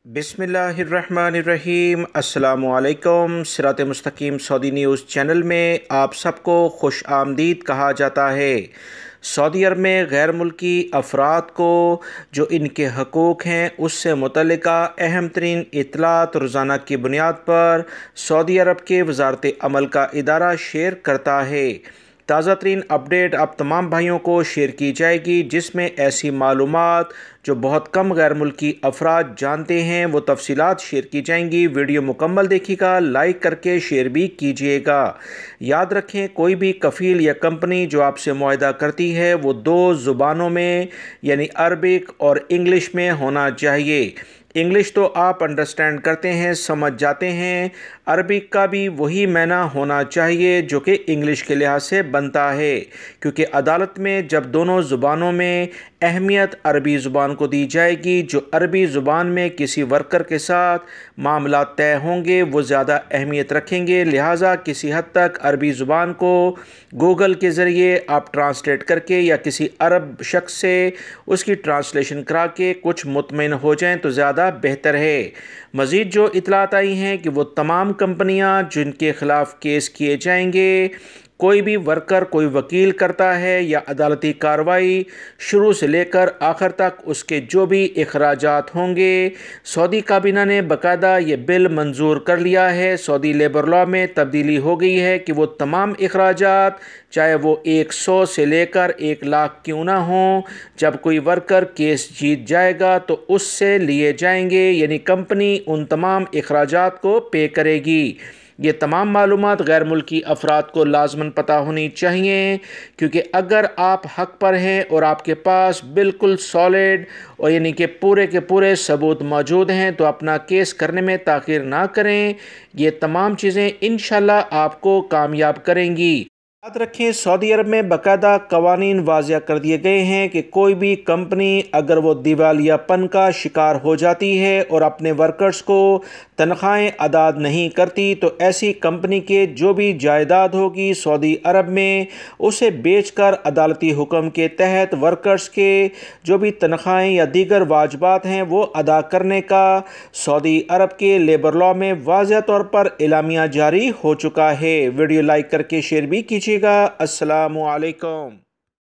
बिस्मिल्लाहिर्रहमानिर्रहीम। अस्सलामुअलैकुम। सिरात मुस्तकीम सऊदी न्यूज़ चैनल में आप सबको खुश आमदीद कहा जाता है। सऊदी अरब में गैर मुल्की अफराद को जो इनके हकूक़ हैं उससे मुतल्लिका अहम तरीन इत्तलात रोज़ाना की बुनियाद पर सऊदी अरब के वज़ारत अमल का इदारा शेयर करता है। ताज़ा तरीन अपडेट आप तमाम भाइयों को शेयर की जाएगी, जिसमें ऐसी मालूमात जो बहुत कम गैर मुल्की अफराद जानते हैं वो तफसीलात शेयर की जाएंगी। वीडियो मुकम्मल देखिएगा, लाइक करके शेयर भी कीजिएगा। याद रखें, कोई भी कफ़ील या कंपनी जो आपसे मुआहदा करती है वो 2 ज़ुबानों में यानी अरबिक और इंग्लिश में होना चाहिए। इंग्लिश तो आप अंडरस्टैंड करते हैं, समझ जाते हैं। अरबिक का भी वही माना होना चाहिए जो कि इंग्लिश के लिहाज से बनता है, क्योंकि अदालत में जब दोनों ज़ुबानों में अहमियत अरबी ज़ुबान को दी जाएगी, जो अरबी ज़ुबान में किसी वर्कर के साथ मामला तय होंगे वो ज़्यादा अहमियत रखेंगे। लिहाजा किसी हद तक अरबी ज़ुबान को गूगल के ज़रिए आप ट्रांसलेट करके या किसी अरब शख्स से उसकी ट्रांसलेशन करा के कुछ मुतमिन हो जाएं तो ज़्यादा बेहतर है। मज़ीद जो इतलात आई हैं कि वो तमाम कंपनियां जिनके ख़िलाफ़ केस किए जाएंगे, कोई भी वर्कर कोई वकील करता है या अदालती कार्रवाई शुरू से लेकर आखिर तक उसके जो भी अखराजात होंगे, सऊदी काबीना ने बाकायदा ये बिल मंजूर कर लिया है। सऊदी लेबर लॉ में तब्दीली हो गई है कि वो तमाम अखराजात चाहे वो 100 से लेकर 1 लाख क्यों ना हों, जब कोई वर्कर केस जीत जाएगा तो उससे लिए जाएंगे, यानी कंपनी उन तमाम अखराजात को पे करेगी। ये तमाम मालूमात गैर मुल्की अफराद को लाजमन पता होनी चाहिए, क्योंकि अगर आप हक पर हैं और आपके पास बिल्कुल सॉलिड और यानी कि पूरे के पूरे सबूत मौजूद हैं तो अपना केस करने में ताख़ीर ना करें। ये तमाम चीज़ें इंशाल्लाह आपको कामयाब करेंगी। याद रखें, सऊदी अरब में बाकायदा कवानीन वाज़िया कर दिए गए हैं कि कोई भी कंपनी अगर वो दिवालियापन का शिकार हो जाती है और अपने वर्कर्स को तनख्वाहें अदा नहीं करती तो ऐसी कंपनी के जो भी जायदाद होगी सऊदी अरब में उसे बेचकर अदालती हुक्म के तहत वर्कर्स के जो भी तनख्वाहें या दीगर वाजबात हैं वो अदा करने का सऊदी अरब के लेबर लॉ में वाज़िया तौर पर एलामिया जारी हो चुका है। वीडियो लाइक करके शेयर भी कीजिएगा। अस्सलामु अलैकुम।